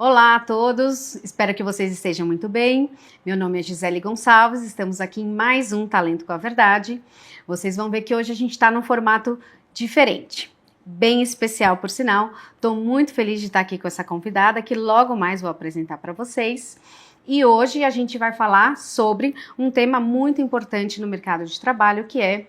Olá a todos, espero que vocês estejam muito bem. Meu nome é Gisele Gonçalves, estamos aqui em mais um Talento com a Verdade. Vocês vão ver que hoje a gente está num formato diferente, bem especial por sinal. Estou muito feliz de estar aqui com essa convidada que logo mais vou apresentar para vocês. E hoje a gente vai falar sobre um tema muito importante no mercado de trabalho, que é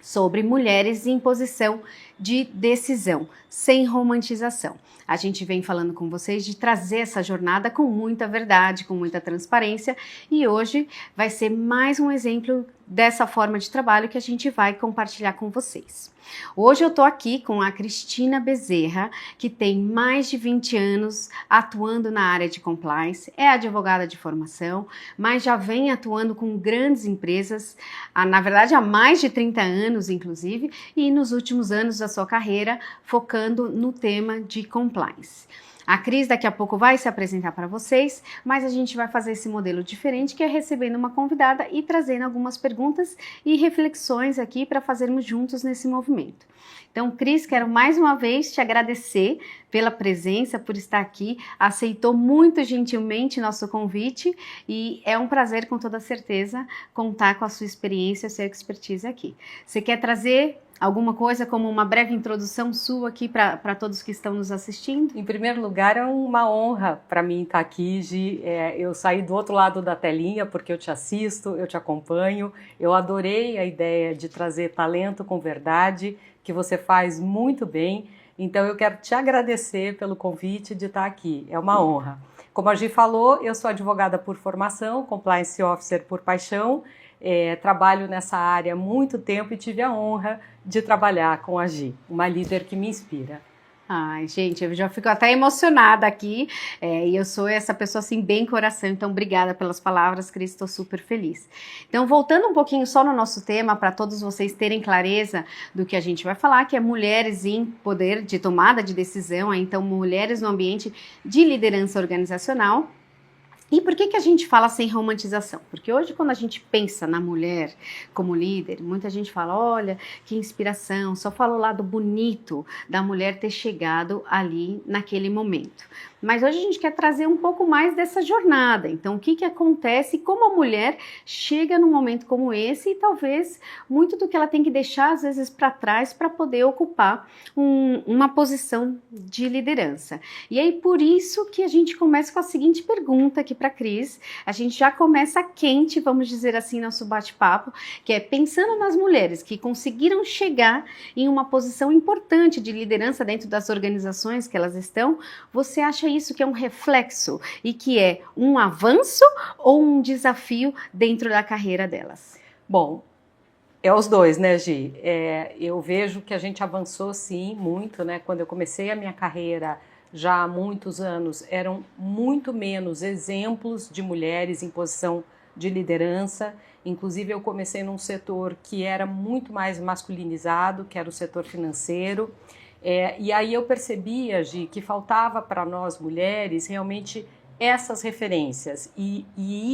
sobre mulheres em posição de decisão, sem romantização. A gente vem falando com vocês de trazer essa jornada com muita verdade, com muita transparência, e hoje vai ser mais um exemplo dessa forma de trabalho que a gente vai compartilhar com vocês. Hoje eu tô aqui com a Cristina Bezerra, que tem mais de 20 anos atuando na área de compliance, é advogada de formação, mas já vem atuando com grandes empresas, na verdade há mais de 30 anos inclusive, e nos últimos anos da sua carreira focando no tema de compliance. A Cris daqui a pouco vai se apresentar para vocês, mas a gente vai fazer esse modelo diferente, que é recebendo uma convidada e trazendo algumas perguntas e reflexões aqui para fazermos juntos nesse movimento. Então, Cris, quero mais uma vez te agradecer pela presença, por estar aqui, aceitou muito gentilmente nosso convite e é um prazer, com toda certeza, contar com a sua experiência, a sua expertise aqui. Você quer trazer alguma coisa como uma breve introdução sua aqui para todos que estão nos assistindo? Em primeiro lugar, é uma honra para mim estar aqui, Gi. Eu saí do outro lado da telinha porque eu te assisto, eu te acompanho. Eu adorei a ideia de trazer talento com verdade, que você faz muito bem. Então eu quero te agradecer pelo convite de estar aqui. É uma honra. Como a Gi falou, eu sou advogada por formação, compliance officer por paixão. Trabalho nessa área há muito tempo e tive a honra de trabalhar com a Gi, uma líder que me inspira. Ai, gente, eu já fico até emocionada aqui, e eu sou essa pessoa assim, bem coração, então obrigada pelas palavras, Cris, estou super feliz. Então, voltando um pouquinho só no nosso tema, para todos vocês terem clareza do que a gente vai falar, que é mulheres em poder de tomada de decisão, então mulheres no ambiente de liderança organizacional. E por que a gente fala sem romantização? Porque hoje, quando a gente pensa na mulher como líder, muita gente fala, olha, que inspiração, só fala o lado bonito da mulher ter chegado ali naquele momento. Mas hoje a gente quer trazer um pouco mais dessa jornada. Então, o que acontece e como a mulher chega num momento como esse e talvez muito do que ela tem que deixar, às vezes, para trás para poder ocupar uma posição de liderança. E aí, por isso que a gente começa com a seguinte pergunta aqui para a Cris. A gente já começa quente, vamos dizer assim, nosso bate-papo, que é pensando nas mulheres que conseguiram chegar em uma posição importante de liderança dentro das organizações que elas estão, você acha isso que é um reflexo e que é um avanço ou um desafio dentro da carreira delas? Bom, é os dois, né, Gi? Eu vejo que a gente avançou sim muito, né? Quando eu comecei a minha carreira já há muitos anos, eram muito menos exemplos de mulheres em posição de liderança. Inclusive, eu comecei num setor que era muito mais masculinizado, que era o setor financeiro. E aí eu percebia, Gi, que faltava para nós mulheres realmente essas referências. E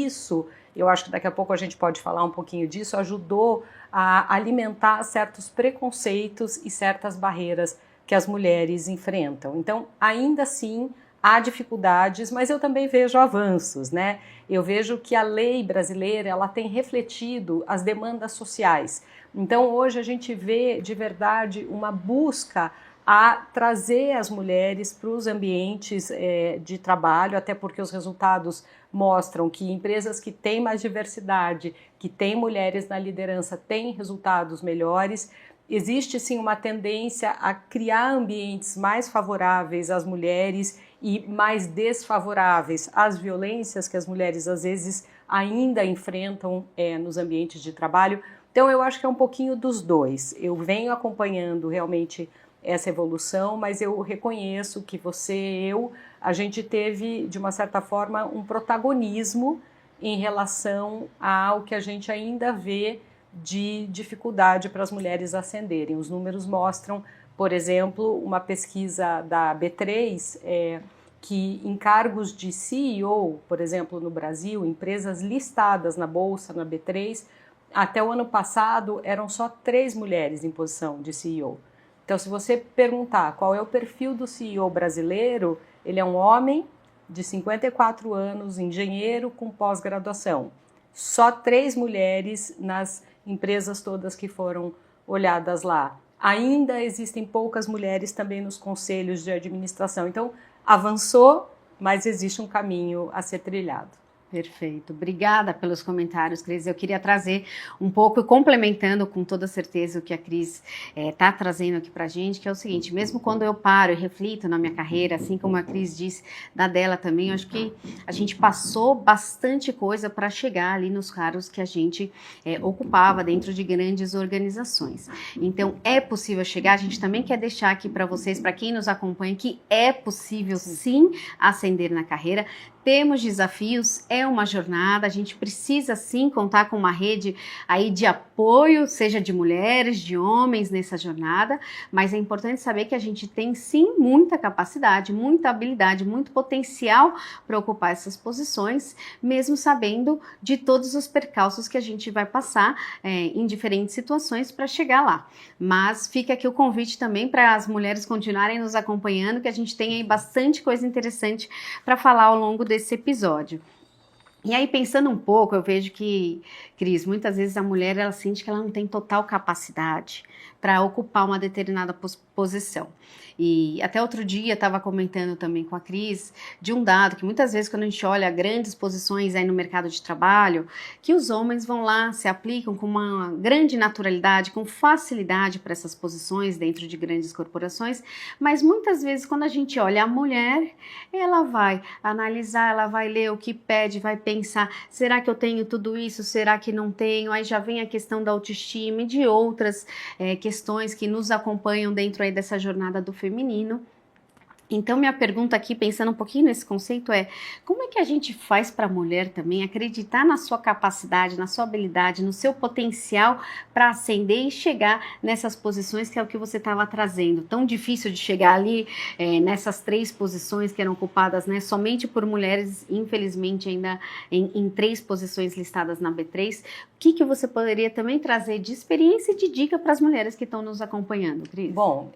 isso, eu acho que daqui a pouco a gente pode falar um pouquinho disso, ajudou a alimentar certos preconceitos e certas barreiras que as mulheres enfrentam. Então, ainda assim, há dificuldades, mas eu também vejo avanços, né? Eu vejo que a lei brasileira, ela tem refletido as demandas sociais. Então, hoje a gente vê, de verdade, uma busca a trazer as mulheres para os ambientes de trabalho, até porque os resultados mostram que empresas que têm mais diversidade, que têm mulheres na liderança, têm resultados melhores. Existe sim uma tendência a criar ambientes mais favoráveis às mulheres e mais desfavoráveis às violências que as mulheres às vezes ainda enfrentam nos ambientes de trabalho. Então eu acho que é um pouquinho dos dois. Eu venho acompanhando realmente essa evolução, mas eu reconheço que a gente teve de uma certa forma um protagonismo em relação ao que a gente ainda vê de dificuldade para as mulheres ascenderem. Os números mostram, por exemplo, uma pesquisa da B3, que em cargos de CEO, por exemplo, no Brasil, empresas listadas na Bolsa, na B3, até o ano passado eram só 3 mulheres em posição de CEO. Então, se você perguntar qual é o perfil do CEO brasileiro, ele é um homem de 54 anos, engenheiro com pós-graduação. Só 3 mulheres nas empresas todas que foram olhadas lá. Ainda existem poucas mulheres também nos conselhos de administração. Então, avançou, mas existe um caminho a ser trilhado. Perfeito. Obrigada pelos comentários, Cris. Eu queria trazer um pouco, complementando com toda certeza o que a Cris está trazendo aqui para a gente, que é o seguinte, mesmo quando eu paro e reflito na minha carreira, assim como a Cris disse da dela também, eu acho que a gente passou bastante coisa para chegar ali nos cargos que a gente ocupava dentro de grandes organizações. Então, é possível chegar, a gente também quer deixar aqui para vocês, para quem nos acompanha, que é possível sim ascender na carreira. Temos desafios, é uma jornada, a gente precisa sim contar com uma rede aí de apoio, seja de mulheres, de homens nessa jornada, mas é importante saber que a gente tem sim muita capacidade, muita habilidade, muito potencial para ocupar essas posições, mesmo sabendo de todos os percalços que a gente vai passar em diferentes situações para chegar lá. Mas fica aqui o convite também para as mulheres continuarem nos acompanhando, que a gente tem aí bastante coisa interessante para falar ao longo desse episódio. E aí, pensando um pouco, eu vejo que, Cris, muitas vezes a mulher ela sente que ela não tem total capacidade para ocupar uma determinada posição. E até outro dia estava comentando também com a Cris de um dado que muitas vezes quando a gente olha grandes posições aí no mercado de trabalho, que os homens vão lá, se aplicam com uma grande naturalidade, com facilidade para essas posições dentro de grandes corporações, mas muitas vezes quando a gente olha a mulher, ela vai analisar, ela vai ler o que pede, vai pensar, será que eu tenho tudo isso, será que não tenho? Aí já vem a questão da autoestima e de outras questões que nos acompanham dentro aí dessa jornada do feminino. Então, minha pergunta aqui, pensando um pouquinho nesse conceito, é como é que a gente faz para a mulher também acreditar na sua capacidade, na sua habilidade, no seu potencial para ascender e chegar nessas posições que é o que você estava trazendo. Tão difícil de chegar ali nessas 3 posições que eram ocupadas somente por mulheres, infelizmente ainda em 3 posições listadas na B3. O que você poderia também trazer de experiência e de dica para as mulheres que estão nos acompanhando, Cris? Bom,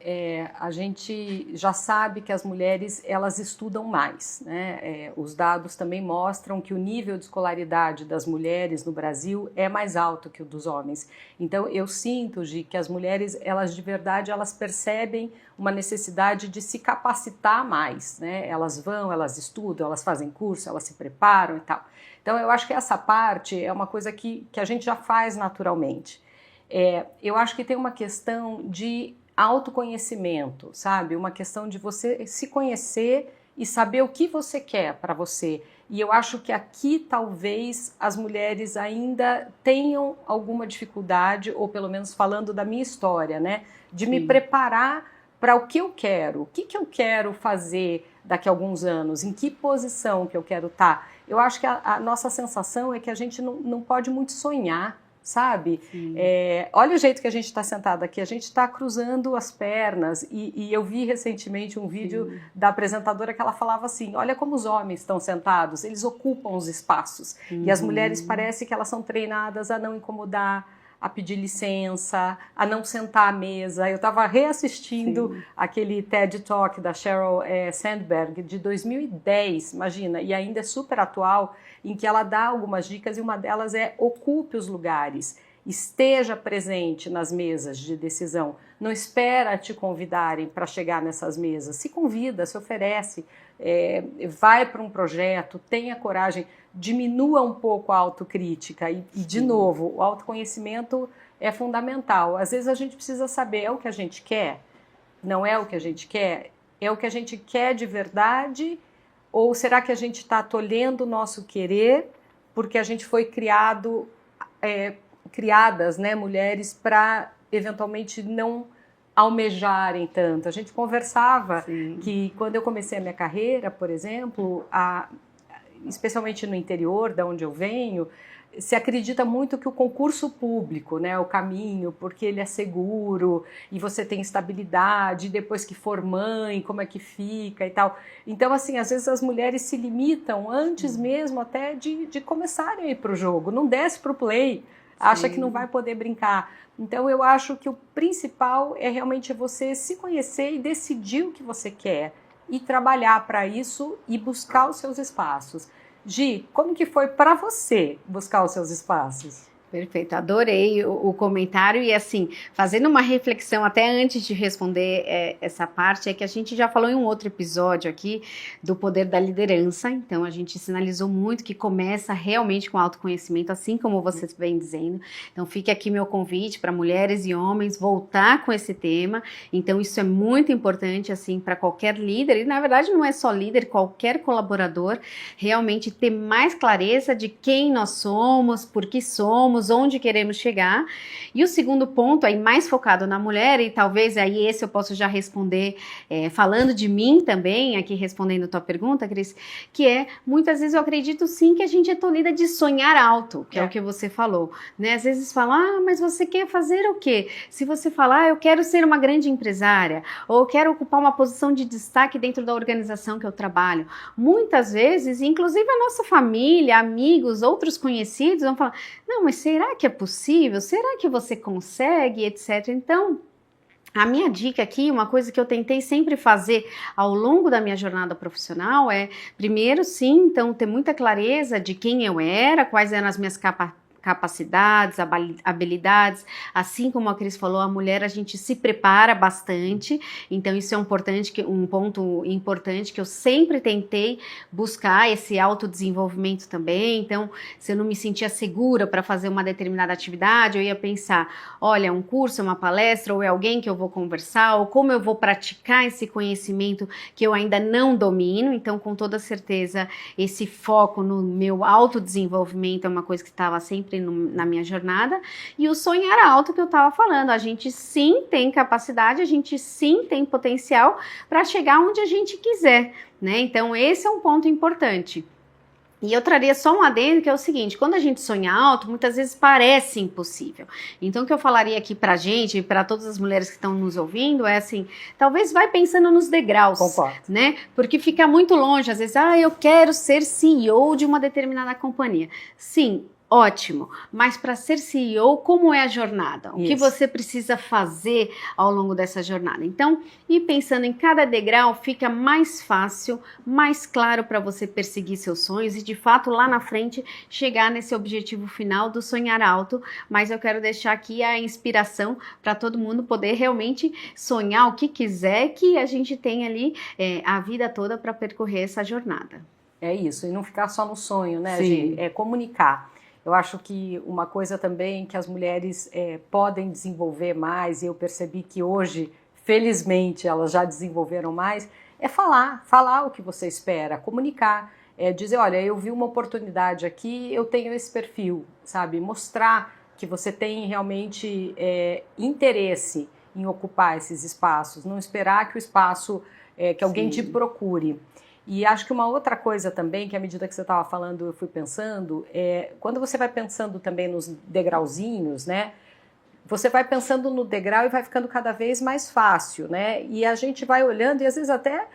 a gente já sabe que as mulheres elas estudam mais, né? Os dados também mostram que o nível de escolaridade das mulheres no Brasil é mais alto que o dos homens. Então eu sinto, Gi, que as mulheres elas de verdade elas percebem uma necessidade de se capacitar mais, né? Elas vão, elas estudam, elas fazem curso, elas se preparam e tal. Então eu acho que essa parte é uma coisa que a gente já faz naturalmente. Eu acho que tem uma questão de autoconhecimento, sabe? Uma questão de você se conhecer e saber o que você quer para você. E eu acho que aqui talvez as mulheres ainda tenham alguma dificuldade, ou pelo menos falando da minha história, né? De me preparar para o que eu quero. O que eu quero fazer daqui a alguns anos? Em que posição que eu quero estar? Eu acho que a nossa sensação é que a gente não pode muito sonhar, sabe? Olha o jeito que a gente está sentado aqui, a gente está cruzando as pernas e eu vi recentemente um vídeo da apresentadora que ela falava assim, olha como os homens estão sentados, eles ocupam os espaços e as mulheres parece que elas são treinadas a não incomodar, a pedir licença, a não sentar à mesa. Eu estava reassistindo aquele TED Talk da Sheryl Sandberg de 2010, imagina, e ainda é super atual, em que ela dá algumas dicas e uma delas é ocupe os lugares, esteja presente nas mesas de decisão, não espera te convidarem para chegar nessas mesas, se convida, se oferece, vai para um projeto, tenha coragem, diminua um pouco a autocrítica e de novo, o autoconhecimento é fundamental. Às vezes a gente precisa saber, é o que a gente quer? Não é o que a gente quer? É o que a gente quer de verdade? Ou será que a gente está tolhendo o nosso querer porque a gente foi criadas, né, mulheres, para eventualmente não almejarem tanto? A gente conversava que quando eu comecei a minha carreira, por exemplo, especialmente no interior, da onde eu venho, se acredita muito que o concurso público, né, é o caminho, porque ele é seguro e você tem estabilidade, depois que for mãe, como é que fica e tal. Então, assim, às vezes as mulheres se limitam antes mesmo até de começarem a ir para o jogo, não desce para o play, acha que não vai poder brincar. Então, eu acho que o principal é realmente você se conhecer e decidir o que você quer. e trabalhar para isso e buscar os seus espaços. Gi, como que foi para você buscar os seus espaços? Perfeito, adorei o comentário e assim, fazendo uma reflexão até antes de responder essa parte, é que a gente já falou em um outro episódio aqui do poder da liderança, então a gente sinalizou muito que começa realmente com autoconhecimento, assim como você vem dizendo, então fica aqui meu convite para mulheres e homens voltar com esse tema, então isso é muito importante assim para qualquer líder, e na verdade não é só líder, qualquer colaborador, realmente ter mais clareza de quem nós somos, por que somos, onde queremos chegar. E o segundo ponto, aí mais focado na mulher, e talvez aí esse eu posso já responder falando de mim também, aqui respondendo a tua pergunta, Cris, que é, muitas vezes eu acredito sim que a gente é tolhida de sonhar alto, que é o que você falou, né? Às vezes falam, mas você quer fazer o quê? Se você falar, eu quero ser uma grande empresária, ou eu quero ocupar uma posição de destaque dentro da organização que eu trabalho, muitas vezes, inclusive a nossa família, amigos, outros conhecidos vão falar, não, mas será que é possível? Será que você consegue, etc. Então, a minha dica aqui, uma coisa que eu tentei sempre fazer ao longo da minha jornada profissional é, primeiro, sim, então, ter muita clareza de quem eu era, quais eram as minhas capacidades, habilidades, assim como a Cris falou, a mulher a gente se prepara bastante, então isso é um ponto importante que eu sempre tentei buscar esse autodesenvolvimento também, então se eu não me sentia segura para fazer uma determinada atividade, eu ia pensar, olha, um curso, uma palestra, ou é alguém que eu vou conversar, ou como eu vou praticar esse conhecimento que eu ainda não domino, então com toda certeza esse foco no meu autodesenvolvimento é uma coisa que estava sempre na minha jornada, e o sonhar alto que eu estava falando, a gente sim tem capacidade, a gente sim tem potencial para chegar onde a gente quiser, né? Então esse é um ponto importante. E eu traria só um adendo que é o seguinte, quando a gente sonha alto, muitas vezes parece impossível. Então o que eu falaria aqui pra gente, para todas as mulheres que estão nos ouvindo, é assim, talvez vai pensando nos degraus, Concordo. né? Porque fica muito longe, às vezes, eu quero ser CEO de uma determinada companhia. Sim, ótimo, mas para ser CEO, como é a jornada? O que você precisa fazer ao longo dessa jornada? Então, ir pensando em cada degrau fica mais fácil, mais claro para você perseguir seus sonhos e de fato lá na frente chegar nesse objetivo final do sonhar alto, mas eu quero deixar aqui a inspiração para todo mundo poder realmente sonhar o que quiser, que a gente tem ali a vida toda para percorrer essa jornada. É isso, e não ficar só no sonho, né, Sim. Gi? É comunicar. Eu acho que uma coisa também que as mulheres podem desenvolver mais, e eu percebi que hoje, felizmente, elas já desenvolveram mais, é falar o que você espera, comunicar, dizer, olha, eu vi uma oportunidade aqui, eu tenho esse perfil, sabe? Mostrar que você tem realmente interesse em ocupar esses espaços, não esperar que o espaço, que alguém te procure. E acho que uma outra coisa também, que à medida que você estava falando, eu fui pensando, quando você vai pensando também nos degrauzinhos, né? Você vai pensando no degrau e vai ficando cada vez mais fácil, né? E a gente vai olhando e às vezes até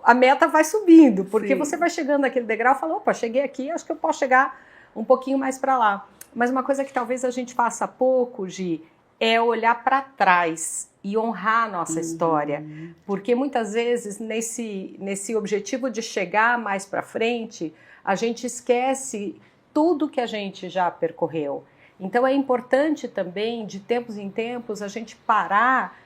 a meta vai subindo, porque você vai chegando naquele degrau e fala, opa, cheguei aqui, acho que eu posso chegar um pouquinho mais para lá. Mas uma coisa que talvez a gente faça pouco, Gi, é olhar para trás e honrar a nossa história, porque muitas vezes nesse objetivo de chegar mais para frente, a gente esquece tudo que a gente já percorreu. Então é importante também, de tempos em tempos, a gente parar.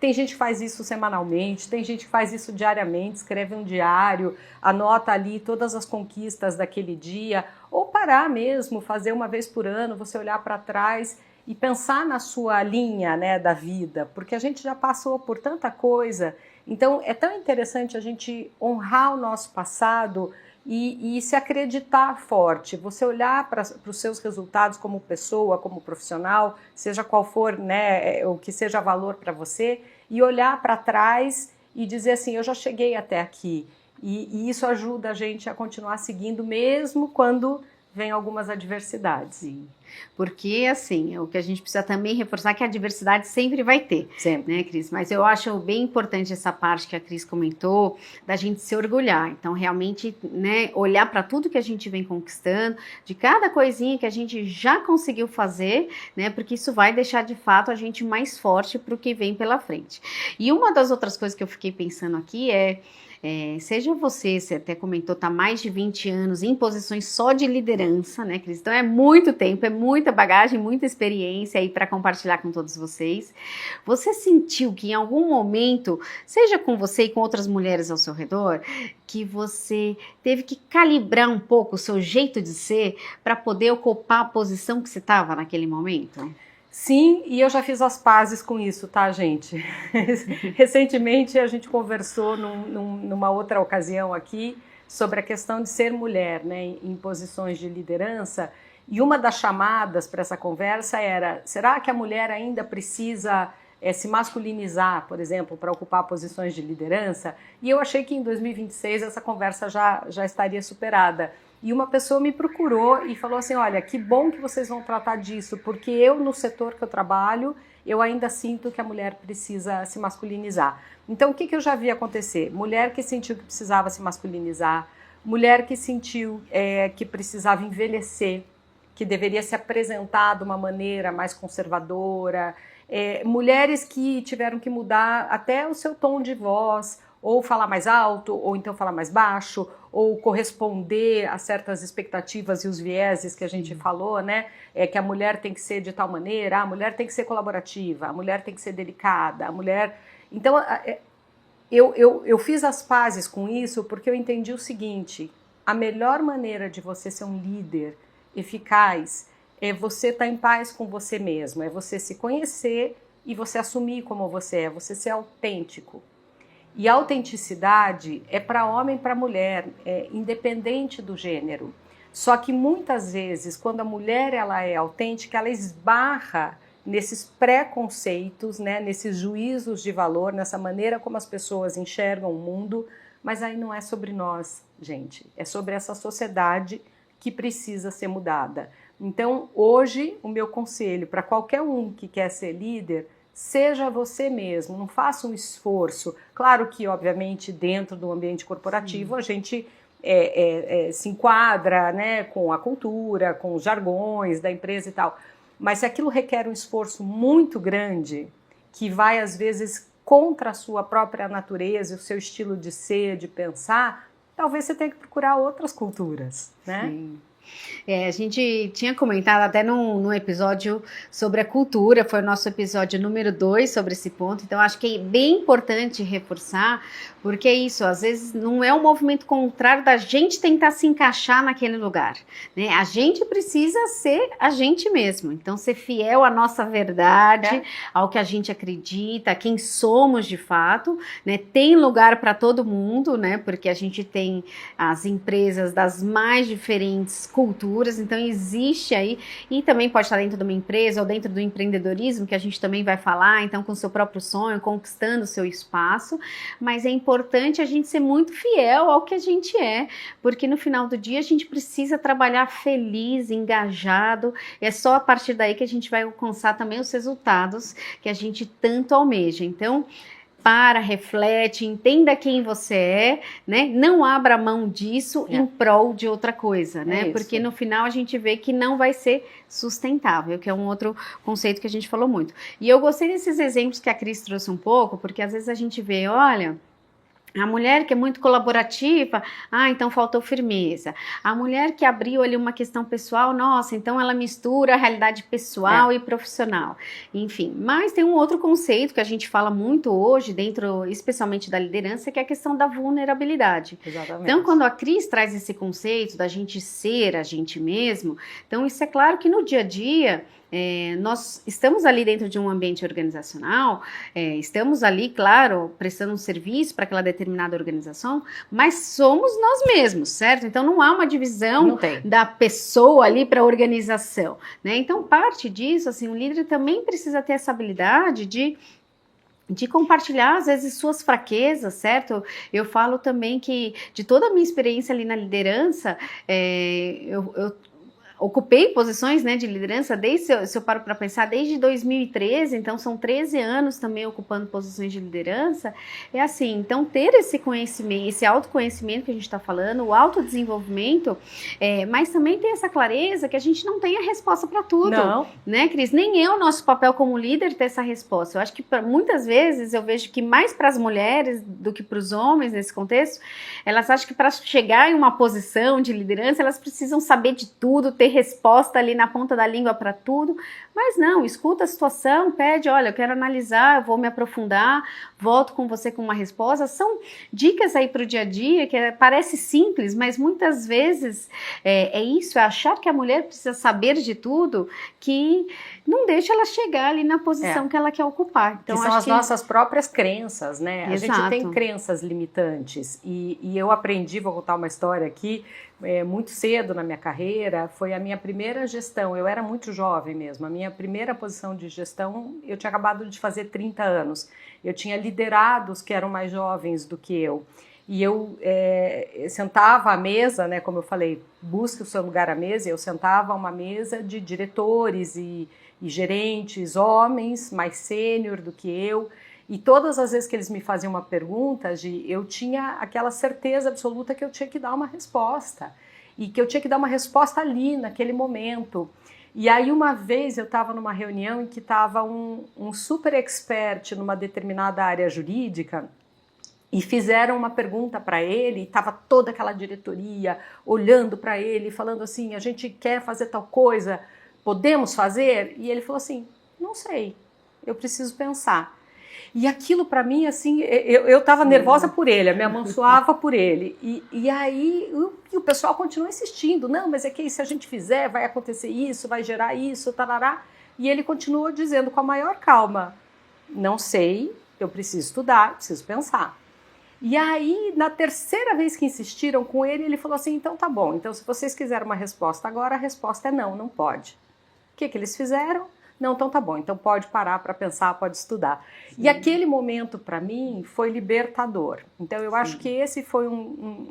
Tem gente que faz isso semanalmente, tem gente que faz isso diariamente, escreve um diário, anota ali todas as conquistas daquele dia, ou parar mesmo, fazer uma vez por ano, você olhar para trás e pensar na sua linha, né, da vida, porque a gente já passou por tanta coisa. Então é tão interessante a gente honrar o nosso passado e se acreditar forte, você olhar para os seus resultados como pessoa, como profissional, seja qual for, né, o que seja valor para você, e olhar para trás e dizer assim, eu já cheguei até aqui, e isso ajuda a gente a continuar seguindo mesmo quando vem algumas adversidades. Sim. Porque, assim, o que a gente precisa também reforçar é que a diversidade sempre vai ter, Sempre. né, Cris? Mas eu acho bem importante essa parte que a Cris comentou, da gente se orgulhar. Então, realmente, né, olhar para tudo que a gente vem conquistando, de cada coisinha que a gente já conseguiu fazer, né, porque isso vai deixar, de fato, a gente mais forte para o que vem pela frente. E uma das outras coisas que eu fiquei pensando aqui seja você até comentou, tá mais de 20 anos em posições só de liderança, né, Cris? Então é muito tempo, é muita bagagem, muita experiência aí para compartilhar com todos vocês. Você sentiu que em algum momento, seja com você e com outras mulheres ao seu redor, que você teve que calibrar um pouco o seu jeito de ser para poder ocupar a posição que você estava naquele momento? Sim, e eu já fiz as pazes com isso, tá, gente? Recentemente a gente conversou numa outra ocasião aqui sobre a questão de ser mulher, né, em posições de liderança, e uma das chamadas para essa conversa era: será que a mulher ainda precisa se masculinizar, por exemplo, para ocupar posições de liderança? E eu achei que em 2026 essa conversa já estaria superada. E uma pessoa me procurou e falou assim: olha, que bom que vocês vão tratar disso, porque eu, no setor que eu trabalho, eu ainda sinto que a mulher precisa se masculinizar. Então, o que eu já vi acontecer? Mulher que sentiu que precisava se masculinizar, mulher que sentiu que precisava envelhecer, que deveria se apresentar de uma maneira mais conservadora, mulheres que tiveram que mudar até o seu tom de voz, ou falar mais alto, ou então falar mais baixo, ou corresponder a certas expectativas e os vieses que a gente falou, né? Que a mulher tem que ser de tal maneira, a mulher tem que ser colaborativa, a mulher tem que ser delicada, a mulher... Então, eu fiz as pazes com isso porque eu entendi o seguinte: a melhor maneira de você ser um líder eficaz é você estar em paz com você mesmo, é você se conhecer e você assumir como você é, você ser autêntico. E a autenticidade é para homem e para mulher, independente do gênero. Só que muitas vezes, quando a mulher ela é autêntica, ela esbarra nesses preconceitos, né, nesses juízos de valor, nessa maneira como as pessoas enxergam o mundo, mas aí não é sobre nós, gente, é sobre essa sociedade que precisa ser mudada. Então, hoje, o meu conselho para qualquer um que quer ser líder: seja você mesmo, não faça um esforço. Claro que, obviamente, dentro do ambiente corporativo, a gente se enquadra, né, com a cultura, com os jargões da empresa e tal. Mas se aquilo requer um esforço muito grande, que vai, às vezes, contra a sua própria natureza, o seu estilo de ser, de pensar, talvez você tenha que procurar outras culturas, né? Sim. A gente tinha comentado até num episódio sobre a cultura, foi o nosso episódio número 2 sobre esse ponto, então acho que é bem importante reforçar, porque é isso, às vezes não é um movimento contrário da gente tentar se encaixar naquele lugar, né? A gente precisa ser a gente mesmo, então ser fiel à nossa verdade, ao que a gente acredita, a quem somos de fato, né? Tem lugar para todo mundo, né? Porque a gente tem as empresas das mais diferentes culturas, então existe aí, e também pode estar dentro de uma empresa ou dentro do empreendedorismo, que a gente também vai falar, então com o seu próprio sonho, conquistando o seu espaço, mas é importante a gente ser muito fiel ao que a gente porque no final do dia a gente precisa trabalhar feliz, engajado, é só a partir daí que a gente vai alcançar também os resultados que a gente tanto almeja. Então, reflete, entenda quem você é, né? Não abra mão disso em prol de outra coisa, né? Porque no final a gente vê que não vai ser sustentável, que é um outro conceito que a gente falou muito. E eu gostei desses exemplos que a Cris trouxe um pouco, porque às vezes a gente vê, olha, a mulher que é muito colaborativa, então faltou firmeza. A mulher que abriu ali uma questão pessoal, nossa, então ela mistura a realidade pessoal e profissional. Enfim, mas tem um outro conceito que a gente fala muito hoje, dentro especialmente da liderança, que é a questão da vulnerabilidade. Exatamente. Então, quando a Cris traz esse conceito da gente ser a gente mesmo, então isso é claro que no dia a dia, nós estamos ali dentro de um ambiente organizacional, estamos ali, claro, prestando um serviço para aquela determinada organização, mas somos nós mesmos, certo? Então não há uma divisão da pessoa ali para a organização, né? Então parte disso, assim, o líder também precisa ter essa habilidade de compartilhar, às vezes, suas fraquezas, certo? Eu falo também que, de toda a minha experiência ali na liderança, ocupei posições, né, de liderança se eu paro para pensar, desde 2013, então são 13 anos também ocupando posições de liderança. É assim, então ter esse conhecimento, esse autoconhecimento que a gente está falando, o autodesenvolvimento, mas também ter essa clareza que a gente não tem a resposta para tudo. Não. Né, Cris? Nem é o nosso papel como líder ter essa resposta. Eu acho que muitas vezes eu vejo que mais para as mulheres do que para os homens nesse contexto, elas acham que para chegar em uma posição de liderança, elas precisam saber de tudo, ter resposta ali na ponta da língua para tudo, mas não, escuta a situação, pede, olha, eu quero analisar, eu vou me aprofundar, volto com você com uma resposta. São dicas aí para o dia a dia que parece simples, mas muitas vezes é isso, é achar que a mulher precisa saber de tudo, que não deixa ela chegar ali na posição que ela quer ocupar. Então, que são as nossas próprias crenças, né? Exato. A gente tem crenças limitantes e eu aprendi, vou contar uma história aqui, muito cedo na minha carreira, foi a minha primeira gestão, eu era muito jovem mesmo, a minha primeira posição de gestão, eu tinha acabado de fazer 30 anos, eu tinha liderados que eram mais jovens do que eu, e eu sentava à mesa, né, como eu falei, busque o seu lugar à mesa, eu sentava a uma mesa de diretores e gerentes, homens mais sênior do que eu, e todas as vezes que eles me faziam uma pergunta, eu tinha aquela certeza absoluta que eu tinha que dar uma resposta, e que eu tinha que dar uma resposta ali, naquele momento. E aí uma vez eu estava numa reunião em que estava um super expert numa determinada área jurídica, e fizeram uma pergunta para ele, e estava toda aquela diretoria olhando para ele, falando assim, a gente quer fazer tal coisa, podemos fazer? E ele falou assim, não sei, eu preciso pensar. E aquilo para mim, assim, eu estava nervosa por ele, a minha mão suava por ele. E aí o pessoal continua insistindo, não, mas é que se a gente fizer, vai acontecer isso, vai gerar isso, tarará. E ele continuou dizendo com a maior calma, não sei, eu preciso estudar, preciso pensar. E aí, na terceira vez que insistiram com ele, ele falou assim, então tá bom, então se vocês quiserem uma resposta agora, a resposta é não, não pode. O que eles fizeram? Não, então tá bom, então pode parar para pensar, pode estudar. Sim. E aquele momento, para mim, foi libertador. Então, eu acho que esse foi um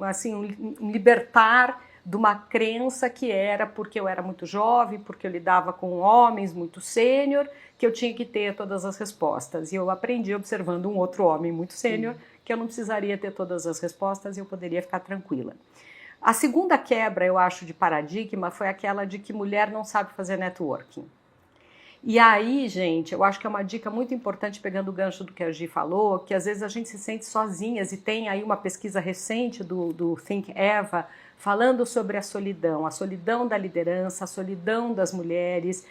libertar de uma crença que era porque eu era muito jovem, porque eu lidava com homens muito sênior, que eu tinha que ter todas as respostas. E eu aprendi observando um outro homem muito sênior, que eu não precisaria ter todas as respostas e eu poderia ficar tranquila. A segunda quebra, eu acho, de paradigma foi aquela de que mulher não sabe fazer networking. E aí, gente, eu acho que é uma dica muito importante, pegando o gancho do que a Gi falou, que às vezes a gente se sente sozinhas, e tem aí uma pesquisa recente do Think Eva, falando sobre a solidão da liderança, a solidão das mulheres.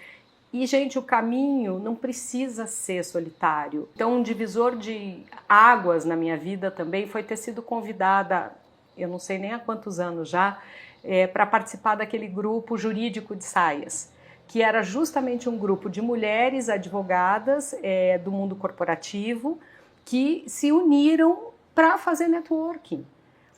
E, gente, o caminho não precisa ser solitário. Então, um divisor de águas na minha vida também foi ter sido convidada, eu não sei nem há quantos anos já, para participar daquele grupo jurídico de saias, que era justamente um grupo de mulheres advogadas do mundo corporativo que se uniram para fazer networking.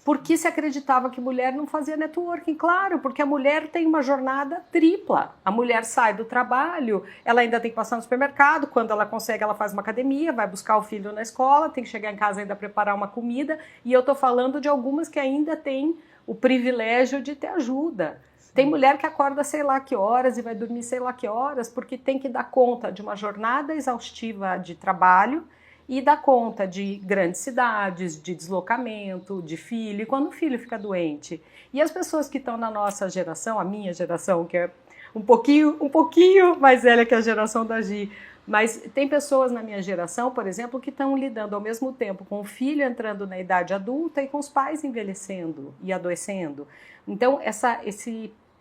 Porque se acreditava que mulher não fazia networking, claro, porque a mulher tem uma jornada tripla. A mulher sai do trabalho, ela ainda tem que passar no supermercado, quando ela consegue ela faz uma academia, vai buscar o filho na escola, tem que chegar em casa e ainda preparar uma comida, e eu estou falando de algumas que ainda têm o privilégio de ter ajuda. Tem mulher que acorda sei lá que horas e vai dormir sei lá que horas, porque tem que dar conta de uma jornada exaustiva de trabalho e dar conta de grandes cidades, de deslocamento, de filho, e quando o filho fica doente. E as pessoas que estão na nossa geração, a minha geração, que é um pouquinho mais velha que a geração da Gi, mas tem pessoas na minha geração, por exemplo, que estão lidando ao mesmo tempo com o filho entrando na idade adulta e com os pais envelhecendo e adoecendo. Então,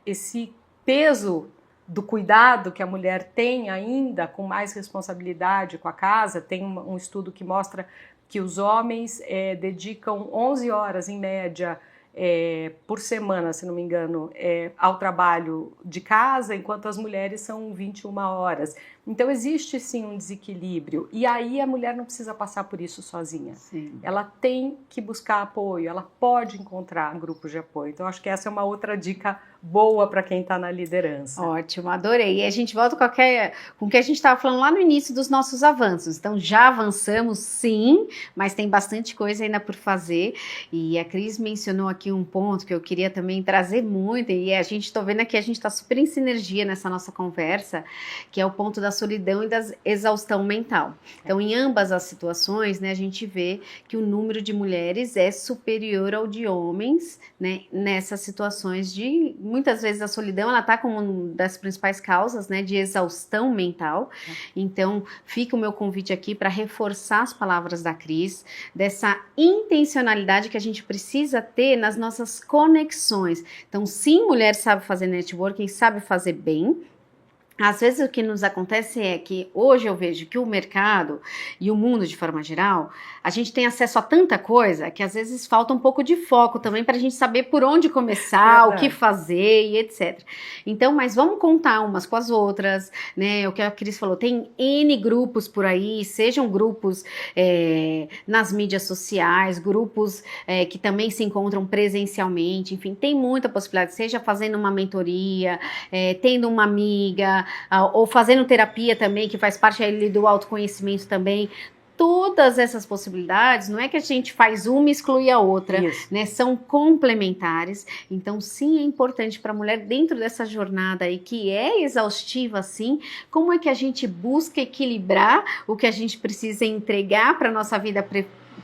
esse peso do cuidado que a mulher tem ainda com mais responsabilidade com a casa, tem um estudo que mostra que os homens dedicam 11 horas em média por semana, se não me engano, ao trabalho de casa, enquanto as mulheres são 21 horas. Então existe sim um desequilíbrio, e aí a mulher não precisa passar por isso sozinha. Sim. Ela tem que buscar apoio, ela pode encontrar grupos de apoio. Então acho que essa é uma outra dica boa para quem está na liderança. Ótimo, adorei. E a gente volta com o que a gente estava falando lá no início dos nossos avanços. Então, já avançamos sim, mas tem bastante coisa ainda por fazer. E a Cris mencionou aqui um ponto que eu queria também trazer muito, e a gente está vendo aqui, a gente está super em sinergia nessa nossa conversa, que é o ponto da solidão e da exaustão mental. Então, em ambas as situações, né, a gente vê que o número de mulheres é superior ao de homens, né, nessas situações de, muitas vezes a solidão, ela está como uma das principais causas, né, de exaustão mental. Então, fica o meu convite aqui para reforçar as palavras da Cris, dessa intencionalidade que a gente precisa ter nas nossas conexões. Então, sim, mulher sabe fazer networking, sabe fazer bem. Às vezes o que nos acontece é que hoje eu vejo que o mercado e o mundo de forma geral, a gente tem acesso a tanta coisa que às vezes falta um pouco de foco também para a gente saber por onde começar, o que fazer e etc. Então, mas vamos contar umas com as outras, né? O que a Cris falou, tem N grupos por aí, sejam grupos nas mídias sociais, grupos que também se encontram presencialmente, enfim, tem muita possibilidade, seja fazendo uma mentoria, tendo uma amiga, ou fazendo terapia também, que faz parte ali do autoconhecimento também. Todas essas possibilidades, não é que a gente faz uma e exclui a outra, né? São complementares. Então, sim, é importante para a mulher, dentro dessa jornada aí, que é exaustiva, sim, como é que a gente busca equilibrar o que a gente precisa entregar para a nossa vida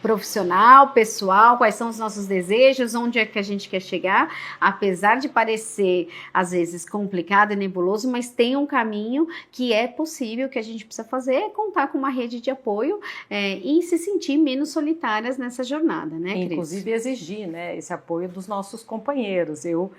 profissional, pessoal, quais são os nossos desejos, onde é que a gente quer chegar, apesar de parecer, às vezes, complicado e nebuloso, mas tem um caminho que é possível, que a gente precisa fazer, é contar com uma rede de apoio e se sentir menos solitárias nessa jornada, né, Cris? Inclusive exigir, né, esse apoio dos nossos companheiros. Eu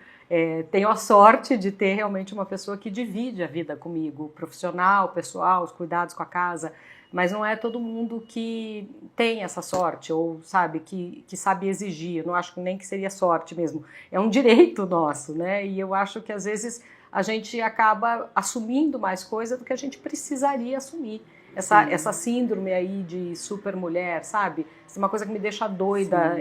tenho a sorte de ter realmente uma pessoa que divide a vida comigo, profissional, pessoal, os cuidados com a casa, mas não é todo mundo que tem essa sorte, ou sabe, que sabe exigir. Eu não acho nem que seria sorte mesmo, é um direito nosso, né? E eu acho que às vezes a gente acaba assumindo mais coisa do que a gente precisaria assumir. Essa síndrome aí de super mulher, sabe? Isso é uma coisa que me deixa doida.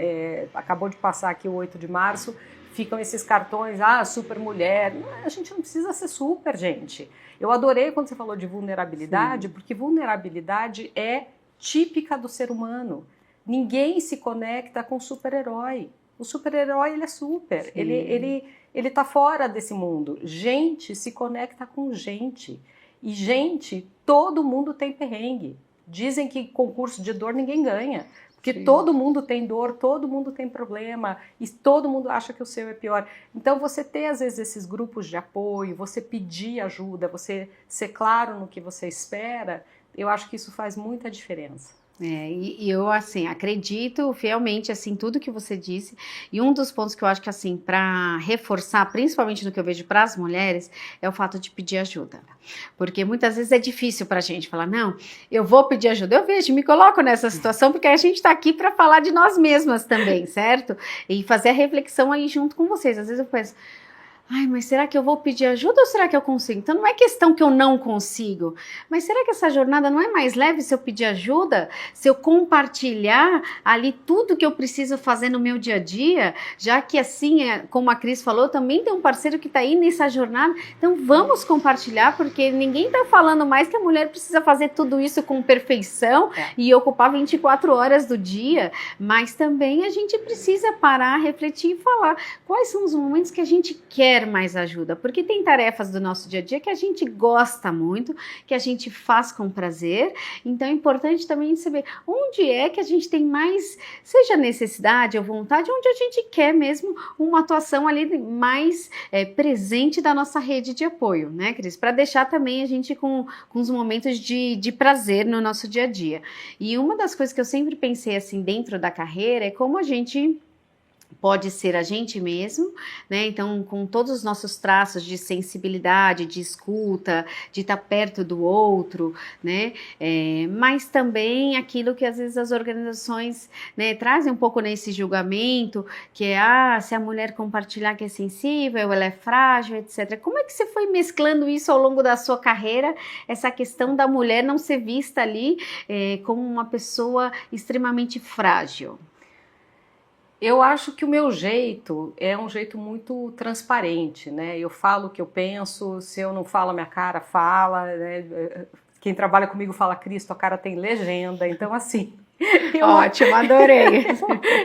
Acabou de passar aqui o 8 de março, ficam esses cartões, super mulher. A gente não precisa ser super, gente. Eu adorei quando você falou de vulnerabilidade, porque vulnerabilidade é típica do ser humano. Ninguém se conecta com o super-herói. O super-herói, ele é super. Ele tá fora desse mundo. Gente se conecta com gente. E gente, todo mundo tem perrengue. Dizem que concurso de dor ninguém ganha. Porque todo mundo tem dor, todo mundo tem problema e todo mundo acha que o seu é pior. Então você ter às vezes esses grupos de apoio, você pedir ajuda, você ser claro no que você espera, eu acho que isso faz muita diferença. E eu, assim, acredito fielmente, assim, tudo que você disse, e um dos pontos que eu acho que, assim, para reforçar, principalmente no que eu vejo para as mulheres, é o fato de pedir ajuda, porque muitas vezes é difícil para a gente falar, não, eu vou pedir ajuda, eu vejo, me coloco nessa situação, porque a gente está aqui para falar de nós mesmas também, certo? E fazer a reflexão aí junto com vocês. Às vezes eu penso, ai, mas será que eu vou pedir ajuda ou será que eu consigo? Então não é questão que eu não consigo, mas será que essa jornada não é mais leve se eu pedir ajuda? Se eu compartilhar ali tudo que eu preciso fazer no meu dia a dia? Já que assim, como a Cris falou, também tem um parceiro que está aí nessa jornada, então vamos compartilhar, porque ninguém está falando mais que a mulher precisa fazer tudo isso com perfeição e ocupar 24 horas do dia, mas também a gente precisa parar, refletir e falar quais são os momentos que a gente quer mais ajuda, porque tem tarefas do nosso dia a dia que a gente gosta muito, que a gente faz com prazer, então é importante também saber onde é que a gente tem mais, seja necessidade ou vontade, onde a gente quer mesmo uma atuação ali mais presente da nossa rede de apoio, né, Cris? Para deixar também a gente com uns momentos de prazer no nosso dia a dia. E uma das coisas que eu sempre pensei assim dentro da carreira é como a gente pode ser a gente mesmo, né? Então, com todos os nossos traços de sensibilidade, de escuta, de estar perto do outro, né? Mas também aquilo que às vezes as organizações, né, trazem um pouco nesse julgamento, que é, se a mulher compartilhar que é sensível, ela é frágil, etc. Como é que você foi mesclando isso ao longo da sua carreira, essa questão da mulher não ser vista ali como uma pessoa extremamente frágil? Eu acho que o meu jeito é um jeito muito transparente, né? Eu falo o que eu penso, se eu não falo a minha cara, fala, né? Quem trabalha comigo fala, Cristo, a cara tem legenda, então assim... Ótimo, adorei!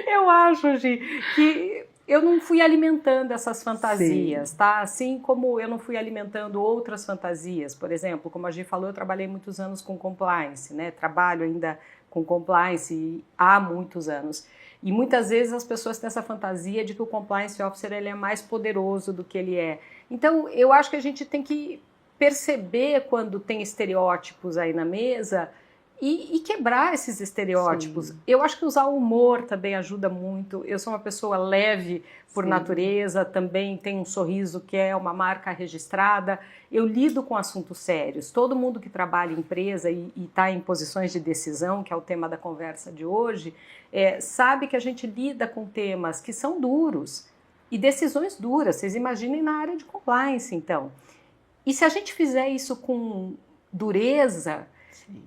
Eu acho, Gi, que eu não fui alimentando essas fantasias, Sim. tá? Assim como eu não fui alimentando outras fantasias, por exemplo, como a Gi falou, eu trabalhei muitos anos com compliance, né? Trabalho ainda com compliance há muitos anos. E muitas vezes as pessoas têm essa fantasia de que o compliance officer ele é mais poderoso do que ele é. Então, eu acho que a gente tem que perceber quando tem estereótipos aí na mesa e quebrar esses estereótipos. Sim. Eu acho que usar o humor também ajuda muito. Eu sou uma pessoa leve por Sim. natureza, também tenho um sorriso que é uma marca registrada. Eu lido com assuntos sérios. Todo mundo que trabalha em empresa e está em posições de decisão, que é o tema da conversa de hoje, sabe que a gente lida com temas que são duros e decisões duras. Vocês imaginem na área de compliance, então. E se a gente fizer isso com dureza, sim,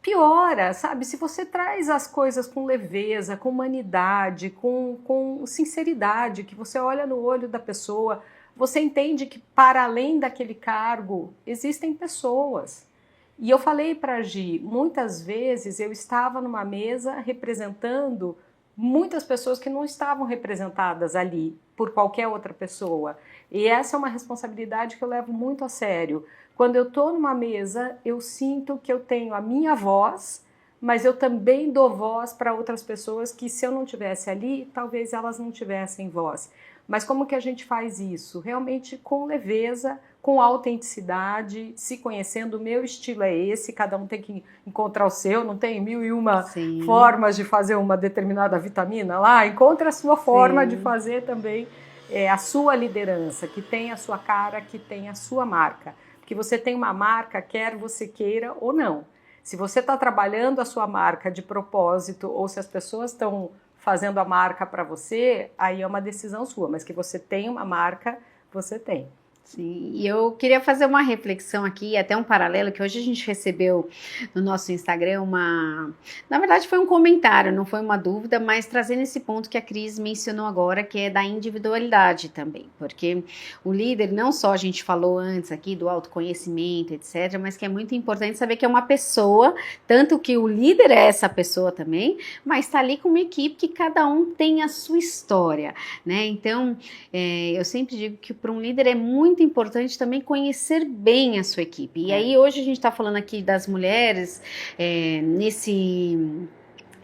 piora, sabe? Se você traz as coisas com leveza, com humanidade, com sinceridade, que você olha no olho da pessoa, você entende que para além daquele cargo existem pessoas. E eu falei para a Gi, muitas vezes eu estava numa mesa representando muitas pessoas que não estavam representadas ali por qualquer outra pessoa. E essa é uma responsabilidade que eu levo muito a sério. Quando eu estou numa mesa, eu sinto que eu tenho a minha voz, mas eu também dou voz para outras pessoas que, se eu não tivesse ali, talvez elas não tivessem voz. Mas como que a gente faz isso? Realmente com leveza, com autenticidade, se conhecendo. O meu estilo é esse, cada um tem que encontrar o seu, não tem 1001 sim, formas de fazer uma determinada vitamina lá. Encontre a sua forma sim, de fazer também a sua liderança, que tem a sua cara, que tem a sua marca. Porque você tem uma marca, quer você queira ou não. Se você está trabalhando a sua marca de propósito ou se as pessoas estão fazendo a marca para você, aí é uma decisão sua. Mas que você tem uma marca, você tem. Sim, e eu queria fazer uma reflexão aqui, até um paralelo, que hoje a gente recebeu no nosso Instagram na verdade foi um comentário, não foi uma dúvida, mas trazendo esse ponto que a Cris mencionou agora, que é da individualidade também, porque o líder, não só a gente falou antes aqui do autoconhecimento, etc., mas que é muito importante saber que é uma pessoa, tanto que o líder é essa pessoa também, mas está ali com uma equipe que cada um tem a sua história, né? Então, eu sempre digo que para um líder é muito importante também conhecer bem a sua equipe. E aí hoje a gente está falando aqui das mulheres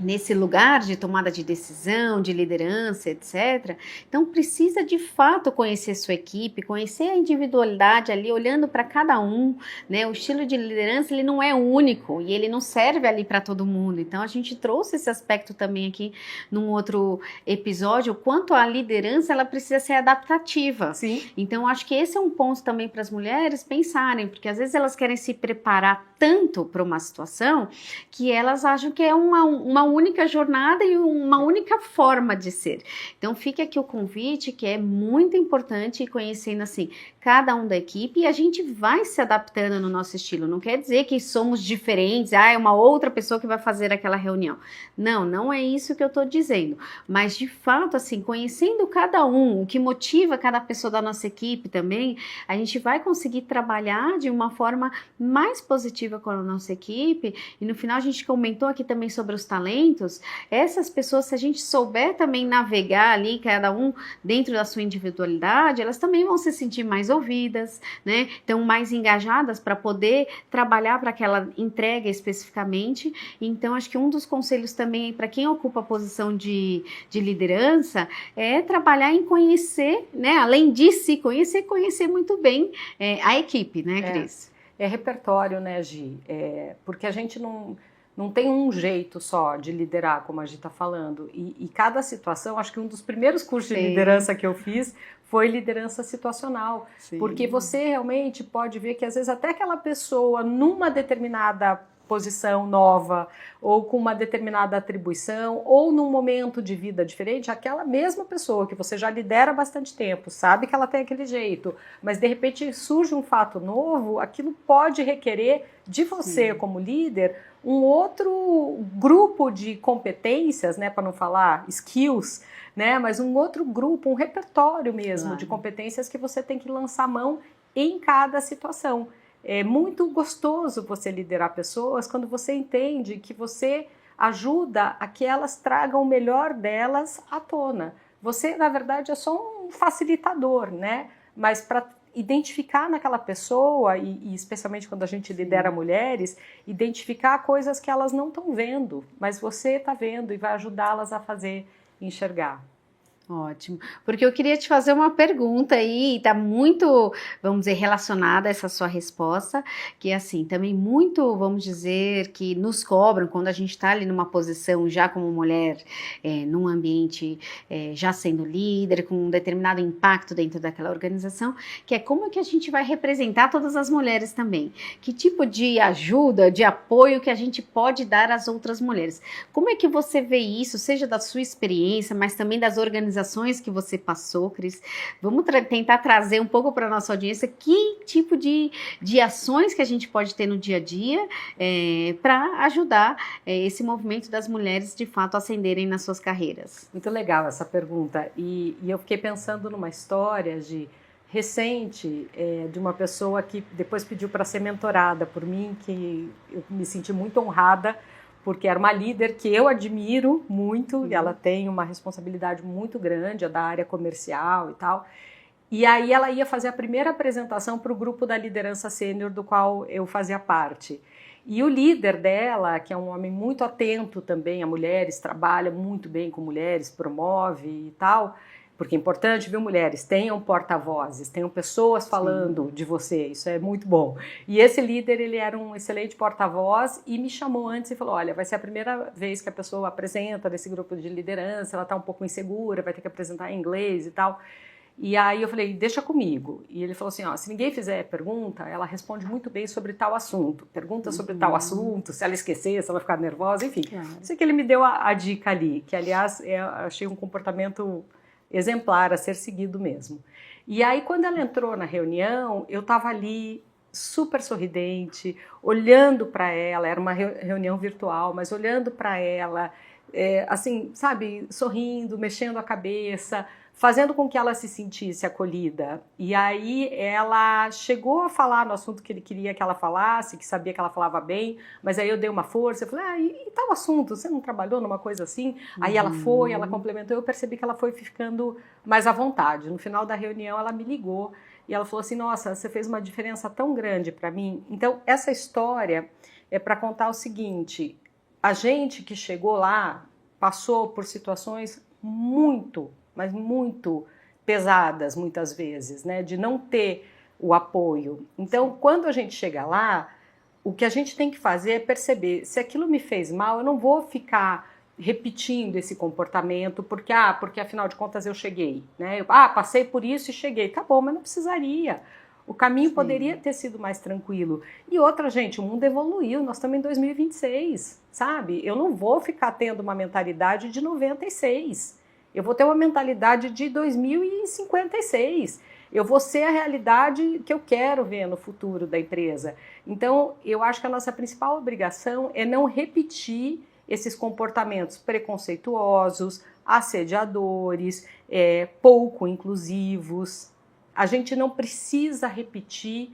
nesse lugar de tomada de decisão, de liderança, etc. Então precisa de fato conhecer sua equipe, conhecer a individualidade ali, olhando para cada um, né? O estilo de liderança ele não é único e ele não serve ali para todo mundo. Então a gente trouxe esse aspecto também aqui num outro episódio, o quanto a liderança ela precisa ser adaptativa. Sim. Então acho que esse é um ponto também para as mulheres pensarem, porque às vezes elas querem se preparar tanto para uma situação que elas acham que é uma única jornada e uma única forma de ser. Então fica aqui o convite, que é muito importante ir conhecendo assim cada um da equipe e a gente vai se adaptando no nosso estilo. Não quer dizer que somos diferentes, é uma outra pessoa que vai fazer aquela reunião. Não, não é isso que eu estou dizendo. Mas de fato, assim, conhecendo cada um, o que motiva cada pessoa da nossa equipe também, a gente vai conseguir trabalhar de uma forma mais positiva com a nossa equipe. E no final a gente comentou aqui também sobre os talentos. Essas pessoas, se a gente souber também navegar ali, cada um dentro da sua individualidade, elas também vão se sentir mais ouvidas, né? Então, mais engajadas para poder trabalhar para aquela entrega especificamente. Então, acho que um dos conselhos também para quem ocupa a posição de liderança é trabalhar em conhecer, né? Além de se conhecer, conhecer muito bem a equipe, né, Cris? É repertório, né, Gi? Porque a gente Não tem um jeito só de liderar, como a gente está falando. E cada situação, acho que um dos primeiros cursos de liderança que eu fiz foi liderança situacional. Sim. Porque você realmente pode ver que às vezes até aquela pessoa numa determinada posição nova, ou com uma determinada atribuição, ou num momento de vida diferente, aquela mesma pessoa que você já lidera há bastante tempo, sabe que ela tem aquele jeito, mas de repente surge um fato novo, aquilo pode requerer de você, como líder, um outro grupo de competências, né, para não falar skills, né, mas um outro grupo, um repertório mesmo de competências que você tem que lançar mão em cada situação. É muito gostoso você liderar pessoas quando você entende que você ajuda a que elas tragam o melhor delas à tona. Você, na verdade, é só um facilitador, né? Mas para identificar naquela pessoa, e especialmente quando a gente lidera mulheres, identificar coisas que elas não estão vendo, mas você está vendo e vai ajudá-las a fazer enxergar. Ótimo, porque eu queria te fazer uma pergunta aí, tá muito, vamos dizer, relacionada a essa sua resposta, que é assim, também muito, vamos dizer, que nos cobram quando a gente está ali numa posição já como mulher, num ambiente já sendo líder, com um determinado impacto dentro daquela organização, que é como que a gente vai representar todas as mulheres também, que tipo de ajuda, de apoio que a gente pode dar às outras mulheres. Como é que você vê isso, seja da sua experiência, mas também das organizações que você passou, Cris? Vamos tentar trazer um pouco para a nossa audiência que tipo de ações que a gente pode ter no dia a dia para ajudar esse movimento das mulheres de fato ascenderem nas suas carreiras. Muito legal essa pergunta, e eu fiquei pensando numa história recente de uma pessoa que depois pediu para ser mentorada por mim, que eu me senti muito honrada, porque era uma líder que eu admiro muito, e ela tem uma responsabilidade muito grande, é da área comercial e tal. E aí ela ia fazer a primeira apresentação para o grupo da liderança sênior do qual eu fazia parte. E o líder dela, que é um homem muito atento também a mulheres, trabalha muito bem com mulheres, promove e tal, porque é importante, viu, mulheres, tenham porta-vozes, tenham pessoas falando de você, isso é muito bom. E esse líder, ele era um excelente porta-voz e me chamou antes e falou, olha, vai ser a primeira vez que a pessoa apresenta nesse grupo de liderança, ela está um pouco insegura, vai ter que apresentar em inglês e tal. E aí eu falei, deixa comigo. E ele falou assim, ó, se ninguém fizer pergunta, ela responde muito bem sobre tal assunto. Pergunta sobre tal assunto, se ela esquecer, se ela ficar nervosa, enfim. Sei que ele me deu a dica ali, que aliás eu achei um comportamento exemplar a ser seguido mesmo. E aí quando ela entrou na reunião, eu estava ali super sorridente, olhando para ela, era uma reunião virtual, mas olhando para ela, assim, sabe, sorrindo, mexendo a cabeça, fazendo com que ela se sentisse acolhida. E aí ela chegou a falar no assunto que ele queria que ela falasse, que sabia que ela falava bem, mas aí eu dei uma força, eu falei, e tal assunto, você não trabalhou numa coisa assim? Aí ela foi, ela complementou, eu percebi que ela foi ficando mais à vontade. No final da reunião ela me ligou e ela falou assim, nossa, você fez uma diferença tão grande para mim. Então essa história é para contar o seguinte, a gente que chegou lá passou por situações mas muito pesadas muitas vezes, né, de não ter o apoio. Então, quando a gente chega lá, o que a gente tem que fazer é perceber, se aquilo me fez mal, eu não vou ficar repetindo esse comportamento, porque afinal de contas eu cheguei, né, passei por isso e cheguei, tá bom, mas não precisaria. O caminho poderia ter sido mais tranquilo. E outra, gente, o mundo evoluiu, nós estamos em 2026, sabe? Eu não vou ficar tendo uma mentalidade de 96. Eu vou ter uma mentalidade de 2056. Eu vou ser a realidade que eu quero ver no futuro da empresa. Então, eu acho que a nossa principal obrigação é não repetir esses comportamentos preconceituosos, assediadores, pouco inclusivos. A gente não precisa repetir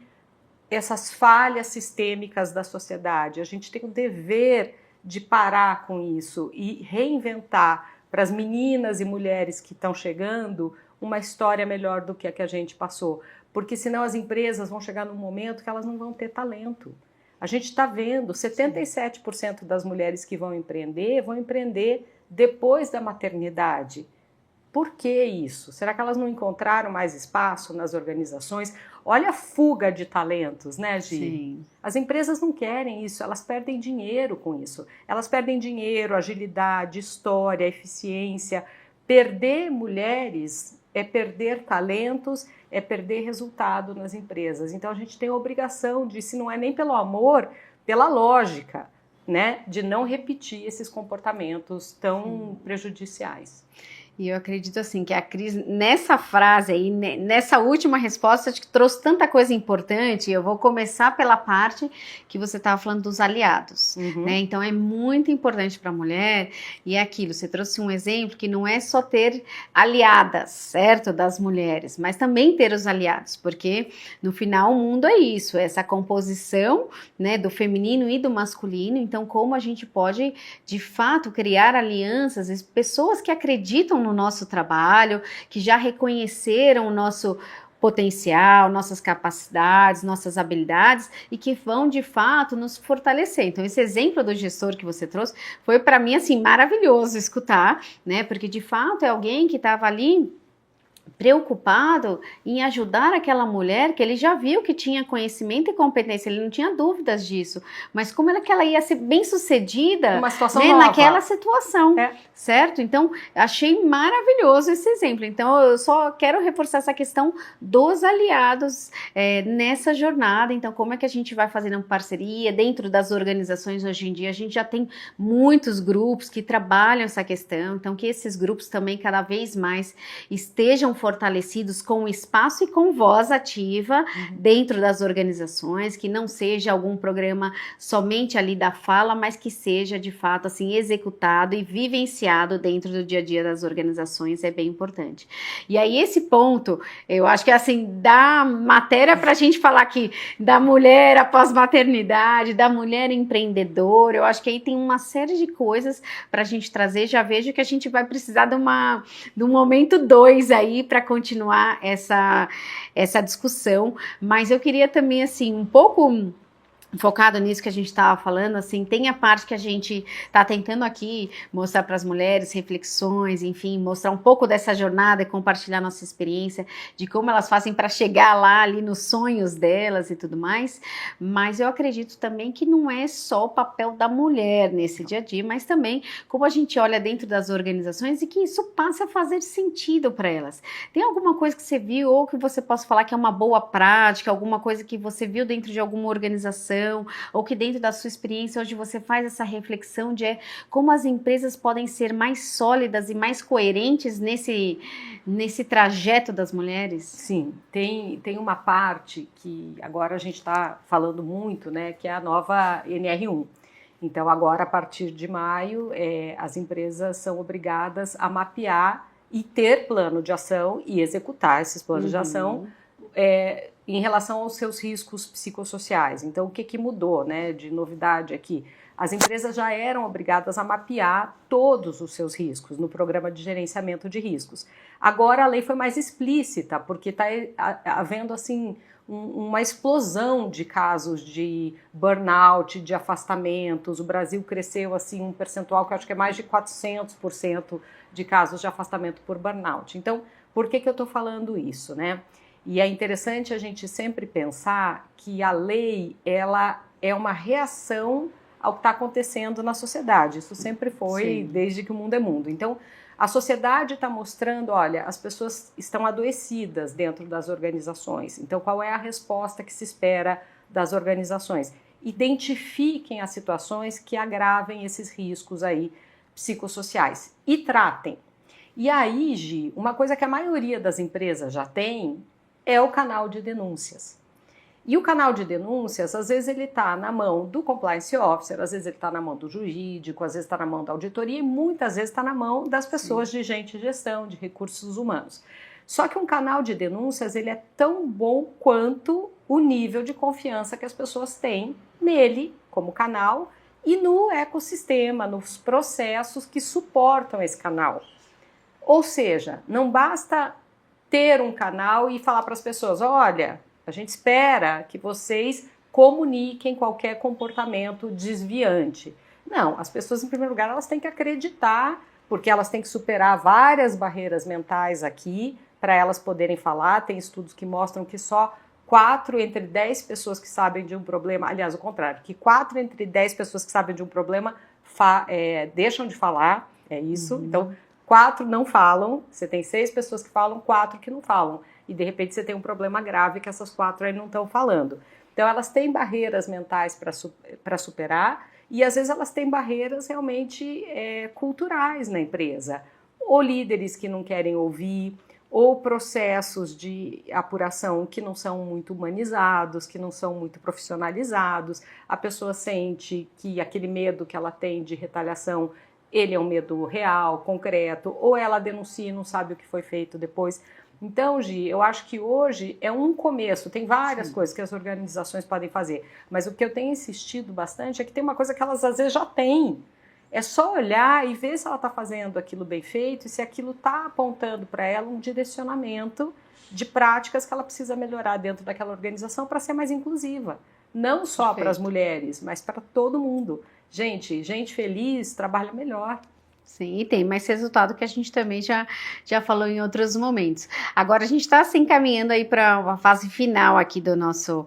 essas falhas sistêmicas da sociedade. A gente tem o dever de parar com isso e reinventar para as meninas e mulheres que estão chegando uma história melhor do que a gente passou. Porque senão as empresas vão chegar num momento que elas não vão ter talento. A gente está vendo, 77% das mulheres que vão empreender depois da maternidade. Por que isso? Será que elas não encontraram mais espaço nas organizações? Olha a fuga de talentos, né, Gi? Sim. As empresas não querem isso, elas perdem dinheiro com isso. Elas perdem dinheiro, agilidade, história, eficiência. Perder mulheres é perder talentos, é perder resultado nas empresas. Então a gente tem a obrigação de, se não é nem pelo amor, pela lógica, né, de não repetir esses comportamentos tão prejudiciais. E eu acredito assim que a Cris, nessa frase aí, nessa última resposta, acho que trouxe tanta coisa importante. Eu vou começar pela parte que você estava falando dos aliados, né? Então é muito importante para a mulher, e é aquilo, você trouxe um exemplo que não é só ter aliadas, certo, das mulheres, mas também ter os aliados, porque no final o mundo é isso, é essa composição, né, do feminino e do masculino. Então como a gente pode, de fato, criar alianças, pessoas que acreditam no nosso trabalho, que já reconheceram o nosso potencial, nossas capacidades, nossas habilidades e que vão de fato nos fortalecer. Então esse exemplo do gestor que você trouxe foi para mim assim maravilhoso escutar, né? Porque de fato é alguém que estava ali preocupado em ajudar aquela mulher que ele já viu que tinha conhecimento e competência, ele não tinha dúvidas disso, mas como era que ela ia ser bem sucedida, uma situação né, nova. naquela situação, certo? Então, achei maravilhoso esse exemplo. Então, eu só quero reforçar essa questão dos aliados nessa jornada. Então, como é que a gente vai fazendo parceria dentro das organizações hoje em dia? A gente já tem muitos grupos que trabalham essa questão, então que esses grupos também cada vez mais estejam fortalecidos com espaço e com voz ativa dentro das organizações, que não seja algum programa somente ali da fala, mas que seja de fato assim executado e vivenciado dentro do dia a dia das organizações, é bem importante. E aí esse ponto, eu acho que assim, dá matéria para a gente falar aqui da mulher após maternidade, da mulher empreendedora, eu acho que aí tem uma série de coisas para a gente trazer, já vejo que a gente vai precisar de um momento 2 aí, para continuar essa discussão, mas eu queria também, assim, um pouco focado nisso que a gente estava falando, assim, tem a parte que a gente está tentando aqui mostrar para as mulheres reflexões, enfim, mostrar um pouco dessa jornada e compartilhar nossa experiência de como elas fazem para chegar lá ali nos sonhos delas e tudo mais, mas eu acredito também que não é só o papel da mulher nesse dia a dia, mas também como a gente olha dentro das organizações e que isso passa a fazer sentido para elas. Tem alguma coisa que você viu ou que você possa falar que é uma boa prática, alguma coisa que você viu dentro de alguma organização ou que dentro da sua experiência hoje você faz essa reflexão de como as empresas podem ser mais sólidas e mais coerentes nesse trajeto das mulheres? Sim, tem uma parte que agora a gente está falando muito, né, que é a nova NR1. Então agora a partir de maio as empresas são obrigadas a mapear e ter plano de ação e executar esses planos de ação em relação aos seus riscos psicossociais. Então, o que mudou, né, de novidade aqui? As empresas já eram obrigadas a mapear todos os seus riscos no programa de gerenciamento de riscos. Agora a lei foi mais explícita, porque está havendo assim uma explosão de casos de burnout, de afastamentos. O Brasil cresceu assim um percentual que eu acho que é mais de 400% de casos de afastamento por burnout. Então, por que eu estou falando isso, né? E é interessante a gente sempre pensar que a lei, ela é uma reação ao que está acontecendo na sociedade. Isso sempre foi, sim, desde que o mundo é mundo. Então, a sociedade está mostrando, olha, as pessoas estão adoecidas dentro das organizações. Então, qual é a resposta que se espera das organizações? Identifiquem as situações que agravem esses riscos aí psicossociais e tratem. E aí, Gi, uma coisa que a maioria das empresas já tem é o canal de denúncias. E o canal de denúncias, às vezes ele está na mão do compliance officer, às vezes ele está na mão do jurídico, às vezes está na mão da auditoria e muitas vezes está na mão das pessoas de gente de gestão, de recursos humanos. Só que um canal de denúncias, ele é tão bom quanto o nível de confiança que as pessoas têm nele, como canal, e no ecossistema, nos processos que suportam esse canal. Ou seja, não basta ter um canal e falar para as pessoas, olha, a gente espera que vocês comuniquem qualquer comportamento desviante. Não, as pessoas, em primeiro lugar, elas têm que acreditar porque elas têm que superar várias barreiras mentais aqui para elas poderem falar. Tem estudos que mostram que só 4 entre 10 pessoas que sabem de um problema, aliás, o contrário, que 4 entre 10 pessoas que sabem de um problema deixam de falar, é isso. Então, 4 não falam, você tem 6 pessoas que falam, 4 que não falam. E de repente você tem um problema grave que essas 4 aí não estão falando. Então elas têm barreiras mentais para superar e às vezes elas têm barreiras realmente culturais na empresa. Ou líderes que não querem ouvir, ou processos de apuração que não são muito humanizados, que não são muito profissionalizados. A pessoa sente que aquele medo que ela tem de retaliação, ele é um medo real, concreto, ou ela denuncia e não sabe o que foi feito depois. Então, Gi, eu acho que hoje é um começo, tem várias coisas que as organizações podem fazer, mas o que eu tenho insistido bastante é que tem uma coisa que elas às vezes já têm. É só olhar e ver se ela está fazendo aquilo bem feito e se aquilo está apontando para ela um direcionamento de práticas que ela precisa melhorar dentro daquela organização para ser mais inclusiva. Não só para as mulheres, mas para todo mundo. Gente feliz trabalha melhor. Sim, e tem mais resultado que a gente também já falou em outros momentos. Agora a gente está se encaminhando aí para uma fase final aqui do nosso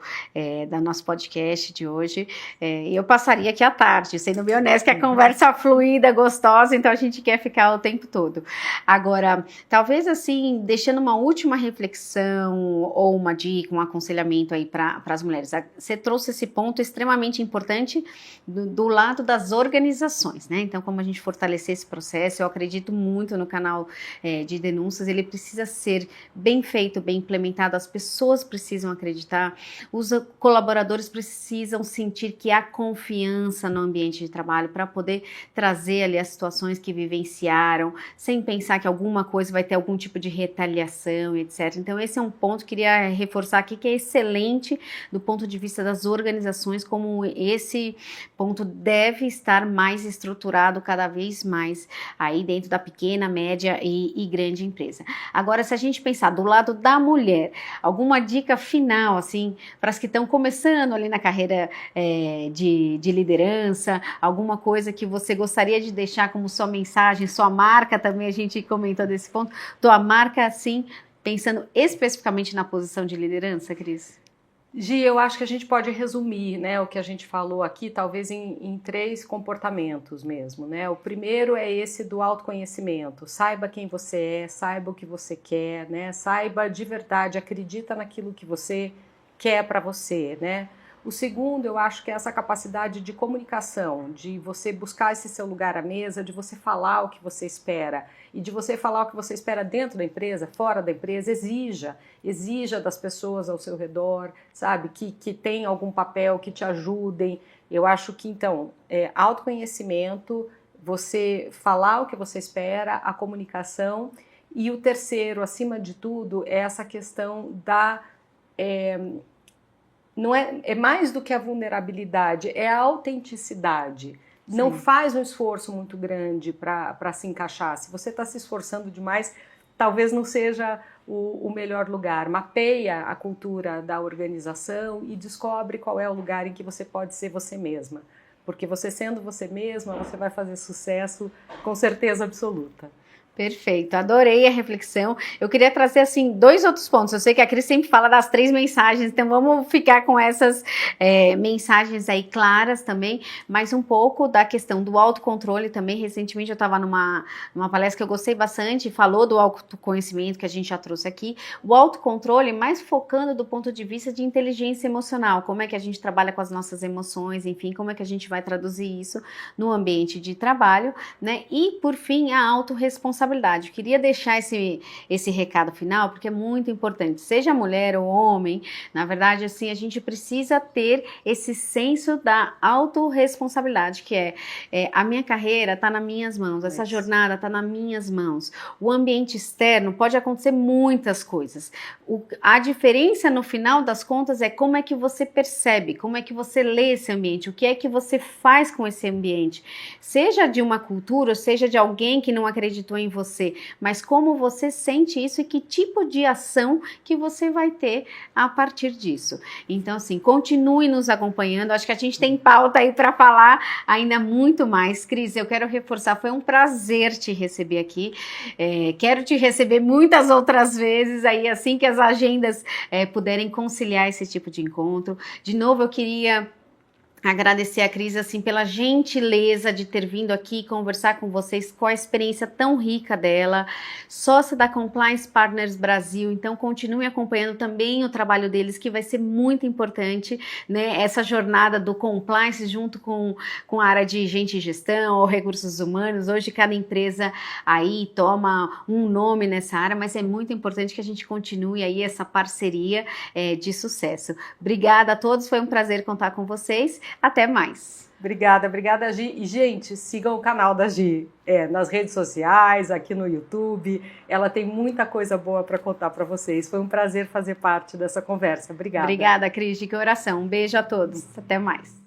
podcast de hoje. Eu passaria aqui à tarde, sendo bem honesta, que a conversa é fluida, gostosa, então a gente quer ficar o tempo todo. Agora, talvez assim, deixando uma última reflexão ou uma dica, um aconselhamento aí para as mulheres. Você trouxe esse ponto extremamente importante do lado das organizações, né? Então, como a gente fortalecer esse processo, eu acredito muito no canal de denúncias, ele precisa ser bem feito, bem implementado, as pessoas precisam acreditar, os colaboradores precisam sentir que há confiança no ambiente de trabalho para poder trazer ali as situações que vivenciaram, sem pensar que alguma coisa vai ter algum tipo de retaliação, etc. Então esse é um ponto que eu queria reforçar aqui, que é excelente do ponto de vista das organizações, como esse ponto deve estar mais estruturado cada vez mais aí dentro da pequena, média e grande empresa. Agora, se a gente pensar do lado da mulher, alguma dica final, assim, para as que estão começando ali na carreira de liderança, alguma coisa que você gostaria de deixar como sua mensagem, sua marca também, a gente comentou desse ponto, tua marca, assim, pensando especificamente na posição de liderança, Cris? Gi, eu acho que a gente pode resumir, né, o que a gente falou aqui, talvez em 3 comportamentos mesmo, né? O primeiro é esse do autoconhecimento. Saiba quem você é, saiba o que você quer, né? Saiba de verdade, acredita naquilo que você quer para você, né? O segundo, eu acho que é essa capacidade de comunicação, de você buscar esse seu lugar à mesa, de você falar o que você espera. E de você falar o que você espera dentro da empresa, fora da empresa, exija das pessoas ao seu redor, sabe, que tem algum papel, que te ajudem. Eu acho que, então, autoconhecimento, você falar o que você espera, a comunicação. E o terceiro, acima de tudo, é essa questão da... não é mais do que a vulnerabilidade, é a autenticidade. Sim. Não faz um esforço muito grande para se encaixar. Se você está se esforçando demais, talvez não seja o melhor lugar. Mapeia a cultura da organização e descobre qual é o lugar em que você pode ser você mesma. Porque você sendo você mesma, você vai fazer sucesso com certeza absoluta. Perfeito, adorei a reflexão. Eu queria trazer, assim, 2 outros pontos. Eu sei que a Cris sempre fala das 3 mensagens, então vamos ficar com essas mensagens aí claras também, mas um pouco da questão do autocontrole também. Recentemente eu estava numa palestra que eu gostei bastante, falou do autoconhecimento que a gente já trouxe aqui. O autocontrole mais focando do ponto de vista de inteligência emocional, como é que a gente trabalha com as nossas emoções, enfim, como é que a gente vai traduzir isso no ambiente de trabalho, né? E, por fim, a autorresponsabilidade. Eu queria deixar esse recado final, porque é muito importante, seja mulher ou homem, na verdade, assim, a gente precisa ter esse senso da autorresponsabilidade, que a minha carreira está nas minhas mãos, essa jornada está nas minhas mãos. O ambiente externo pode acontecer muitas coisas. A diferença, no final das contas, é como é que você percebe, como é que você lê esse ambiente, o que é que você faz com esse ambiente, seja de uma cultura, seja de alguém que não acreditou em você, mas como você sente isso e que tipo de ação que você vai ter a partir disso. Então, assim, continue nos acompanhando. Acho que a gente tem pauta aí para falar ainda muito mais. Cris, eu quero reforçar, foi um prazer te receber aqui. Quero te receber muitas outras vezes aí, assim que as agendas puderem conciliar esse tipo de encontro. De novo, eu queria agradecer a Cris, assim, pela gentileza de ter vindo aqui conversar com vocês, com a experiência tão rica dela, sócia da Compliance Partners Brasil, então continue acompanhando também o trabalho deles, que vai ser muito importante, né, essa jornada do compliance junto com a área de gente e gestão ou recursos humanos. Hoje cada empresa aí toma um nome nessa área, mas é muito importante que a gente continue aí essa parceria de sucesso. Obrigada a todos, foi um prazer contar com vocês. Até mais. Obrigada, Gi. E, gente, sigam o canal da Gi nas redes sociais, aqui no YouTube. Ela tem muita coisa boa para contar para vocês. Foi um prazer fazer parte dessa conversa. Obrigada. Obrigada, Cris, de coração. Um beijo a todos. Até mais.